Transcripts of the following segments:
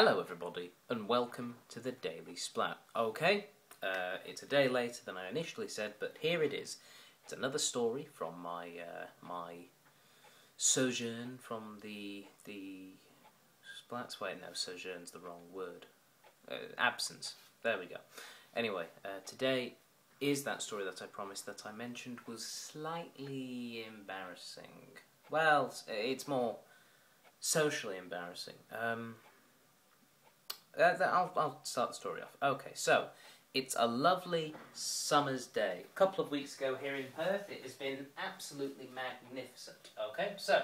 Hello everybody, and welcome to the Daily Splat. Okay, it's a day later than I initially said, but here it is. It's another story from my sojourn from the Splats. Wait, no, sojourn's the wrong word. Absence. There we go. Anyway, today is that story that I promised that I mentioned was slightly embarrassing. Well, it's more socially embarrassing. I'll start the story off. Okay, so it's a lovely summer's day. A couple of weeks ago here in Perth, it has been absolutely magnificent. Okay, so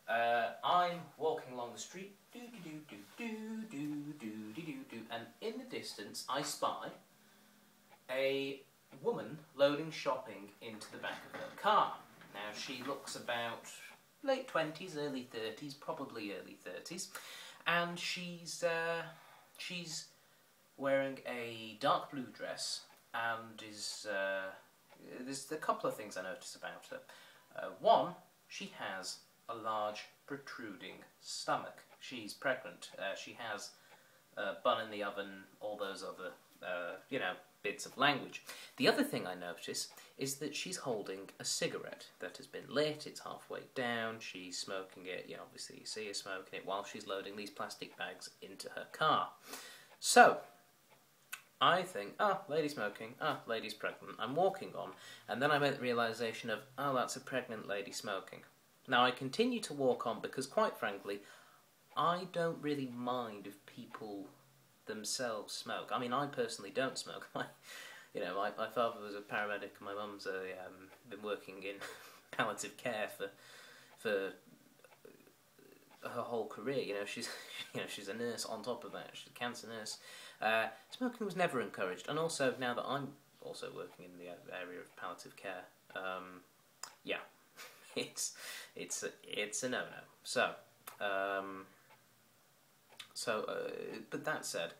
I'm walking along the street, and in the distance I spy a woman loading shopping into the back of her car. Now she looks about late 20s, early 30s, probably early 30s, and she's wearing a dark blue dress, and there's a couple of things I notice about her. One, she has a large protruding stomach. She's pregnant. She has a bun in the oven, all those other, bits of language. The other thing I notice is that she's holding a cigarette that has been lit. It's halfway down. She's smoking it. Obviously you see her smoking it while she's loading these plastic bags into her car. So I think, lady smoking, lady's pregnant. I'm walking on, and then I make the realisation of, that's a pregnant lady smoking. Now I continue to walk on because, quite frankly, I don't really mind if people themselves smoke. I mean, I personally don't smoke. My father was a paramedic, and my mum's been working in palliative care for her whole career. She's she's a nurse on top of that. She's a cancer nurse. Smoking was never encouraged, and also now that I'm also working in the area of palliative care, it's a no-no. But that said,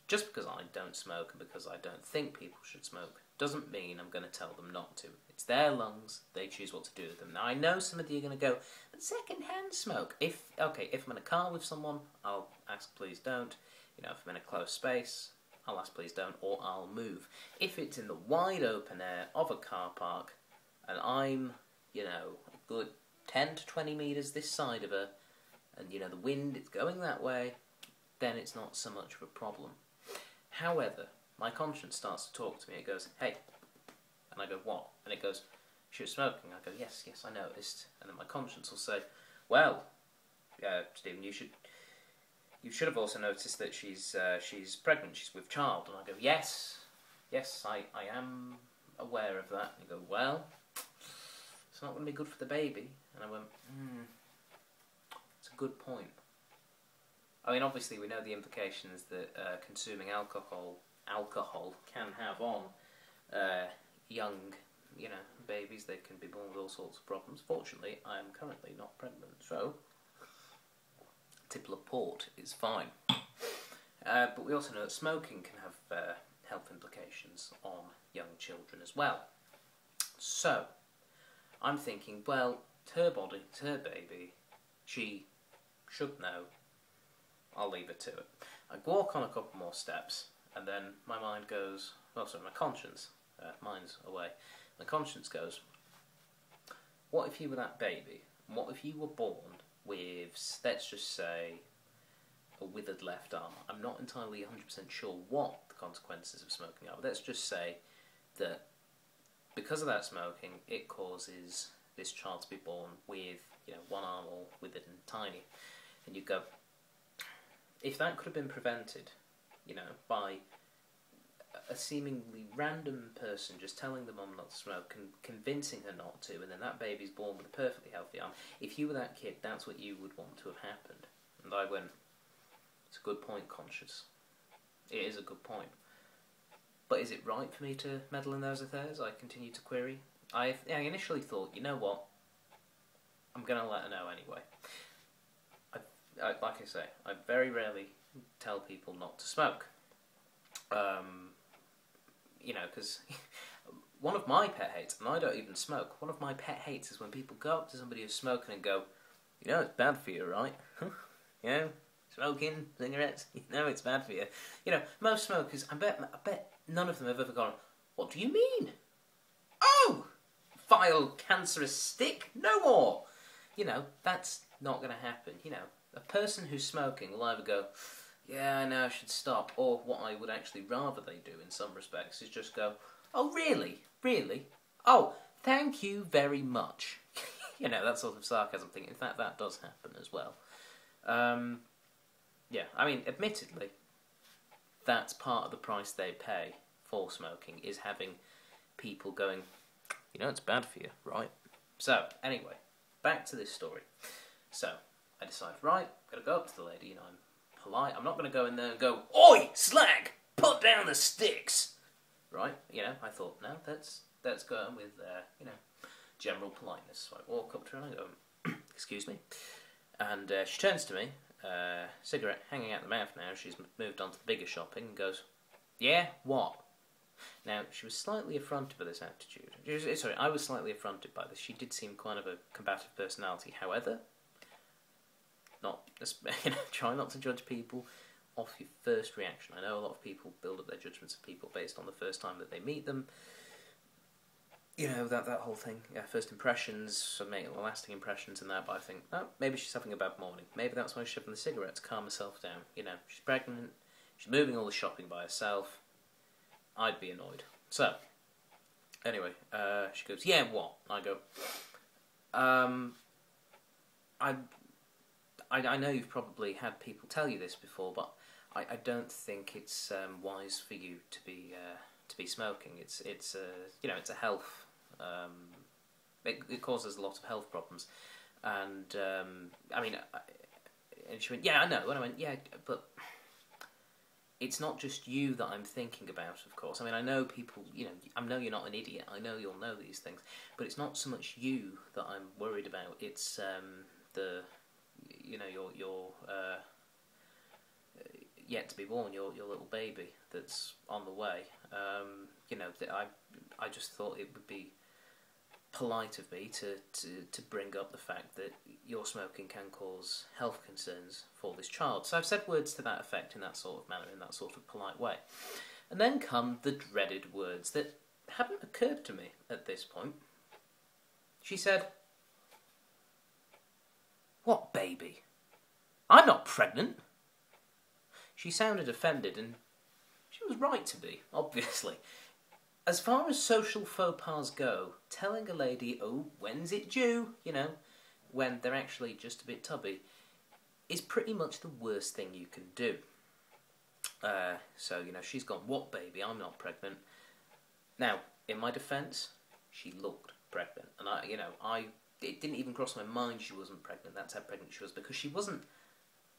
just because I don't smoke and because I don't think people should smoke doesn't mean I'm going to tell them not to. It's their lungs, they choose what to do with them. Now I know some of you are going to go, but second-hand smoke. If I'm in a car with someone, I'll ask please don't. If I'm in a closed space, I'll ask please don't, or I'll move. If it's in the wide open air of a car park, and I'm, a good 10 to 20 metres this side of her, and the wind is going that way, then it's not so much of a problem. However, my conscience starts to talk to me. It goes, hey, and I go, what? And it goes, she was smoking. I go, yes, I noticed. And then my conscience will say, well, Stephen, you should have also noticed that she's pregnant. She's with child. And I go, yes, I am aware of that. And you go, well, it's not going to be good for the baby. And I went, it's a good point. I mean, obviously we know the implications that consuming alcohol can have on young, babies. They can be born with all sorts of problems. Fortunately, I am currently not pregnant, so a tipple of port is fine. But we also know that smoking can have health implications on young children as well. So I'm thinking, well, it's her body, it's her baby. She should know. I'll leave it to it. I walk on a couple more steps, and then my mind goes, my conscience, mine's away. My conscience goes, what if you were that baby? What if you were born with, let's just say, a withered left arm? I'm not entirely 100% sure what the consequences of smoking are, but let's just say that because of that smoking, it causes this child to be born with, one arm all withered and tiny. And you go, if that could have been prevented, by a seemingly random person just telling the mum not to smoke and convincing her not to, and then that baby's born with a perfectly healthy arm, if you were that kid, that's what you would want to have happened. And I went, it's a good point, conscious. It is a good point. But is it right for me to meddle in those affairs? I continue to query. I initially thought, you know what, I'm going to let her know anyway. Like I say, I very rarely tell people not to smoke. Because one of my pet hates, and I don't even smoke, one of my pet hates is when people go up to somebody who's smoking and go, it's bad for you, right? Smoking cigarettes, you know it's bad for you. You know, most smokers, I bet none of them have ever gone, what do you mean? Oh! Vile, cancerous stick? No more! You know, that's not going to happen. You know, a person who's smoking will either go, yeah, I know I should stop, or what I would actually rather they do in some respects is just go, oh, really? Really? Oh, thank you very much. You know, that sort of sarcasm thing. In fact, that does happen as well. Yeah, I mean, admittedly, that's part of the price they pay for smoking, is having people going, you know, it's bad for you, right? So, anyway, back to this story. So, I decided, right, I've got to go up to the lady, you know, I'm polite. I'm not going to go in there and go, oi, slag, put down the sticks, right? You know, I thought, no, let's go on with, you know, general politeness. So I walk up to her and I go, excuse me. And she turns to me, cigarette hanging out the mouth now. She's moved on to the bigger shopping and goes, yeah, what? Now, she was slightly affronted by this attitude. Sorry, I was slightly affronted by this. She did seem kind of a combative personality. However, you know, try not to judge people off your first reaction. I know a lot of people build up their judgments of people based on the first time that they meet them. You know, that whole thing. Yeah, first impressions, so making lasting impressions and that, but I think, oh, maybe she's having a bad morning. Maybe that's why she's having the cigarette to calm herself down. You know, she's pregnant, she's moving all the shopping by herself. I'd be annoyed. So, anyway, she goes, yeah, what? I go, I know you've probably had people tell you this before, but I don't think it's wise for you to be smoking. It's you know, it's a health. It causes a lot of health problems, and I mean, and she went, yeah, I know. And I went, yeah, but it's not just you that I'm thinking about, of course. I mean, I know people, you know, I know you're not an idiot. I know you'll know these things, but it's not so much you that I'm worried about. It's you know, your yet to be born, your little baby that's on the way. You know, I just thought it would be polite of me to bring up the fact that your smoking can cause health concerns for this child. So I've said words to that effect in that sort of manner, in that sort of polite way. And then come the dreaded words that hadn't occurred to me at this point. She said, what baby? I'm not pregnant. She sounded offended, and she was right to be, obviously. As far as social faux pas go, telling a lady, oh, when's it due, you know, when they're actually just a bit tubby, is pretty much the worst thing you can do. So, you know, she's gone, what baby? I'm not pregnant. Now, in my defence, she looked pregnant. And it didn't even cross my mind she wasn't pregnant. That's how pregnant she was, because she wasn't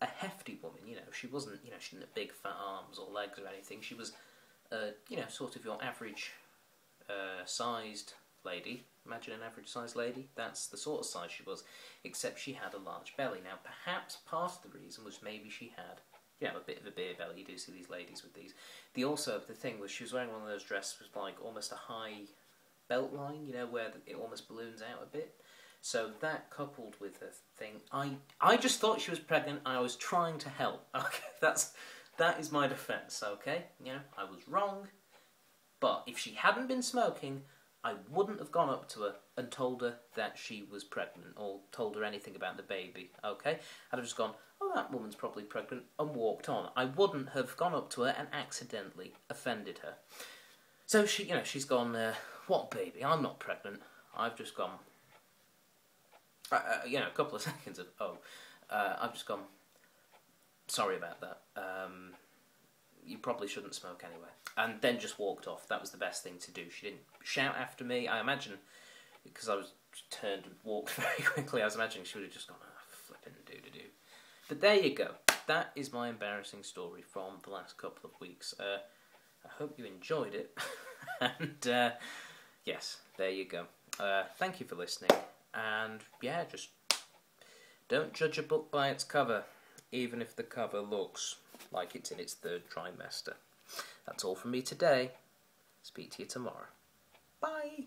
a hefty woman, you know. She wasn't, you know, she didn't have big fat arms or legs or anything. She was, you know, sort of your average sized lady. Imagine an average sized lady. That's the sort of size she was, except she had a large belly. Now, perhaps part of the reason was maybe she had, you know, a bit of a beer belly. You do see these ladies with these. The thing was she was wearing one of those dresses with like almost a high belt line, you know, where it almost balloons out a bit. So that coupled with the thing, I just thought she was pregnant. I was trying to help. Okay, that is my defence. Okay, you know, I was wrong. But if she hadn't been smoking, I wouldn't have gone up to her and told her that she was pregnant, or told her anything about the baby. Okay, I'd have just gone, oh, that woman's probably pregnant, and walked on. I wouldn't have gone up to her and accidentally offended her. So she, you know, she's gone, what baby? I'm not pregnant. I've just gone. You know, a couple of seconds of, I've just gone, sorry about that, you probably shouldn't smoke anyway. And then just walked off. That was the best thing to do. She didn't shout after me. I imagine, because I was turned and walked very quickly, I was imagining she would have just gone, flipping do-do-do. But there you go. That is my embarrassing story from the last couple of weeks. I hope you enjoyed it. And, yes, there you go. Thank you for listening. And yeah, just don't judge a book by its cover, even if the cover looks like it's in its third trimester. That's all from me today. Speak to you tomorrow. Bye!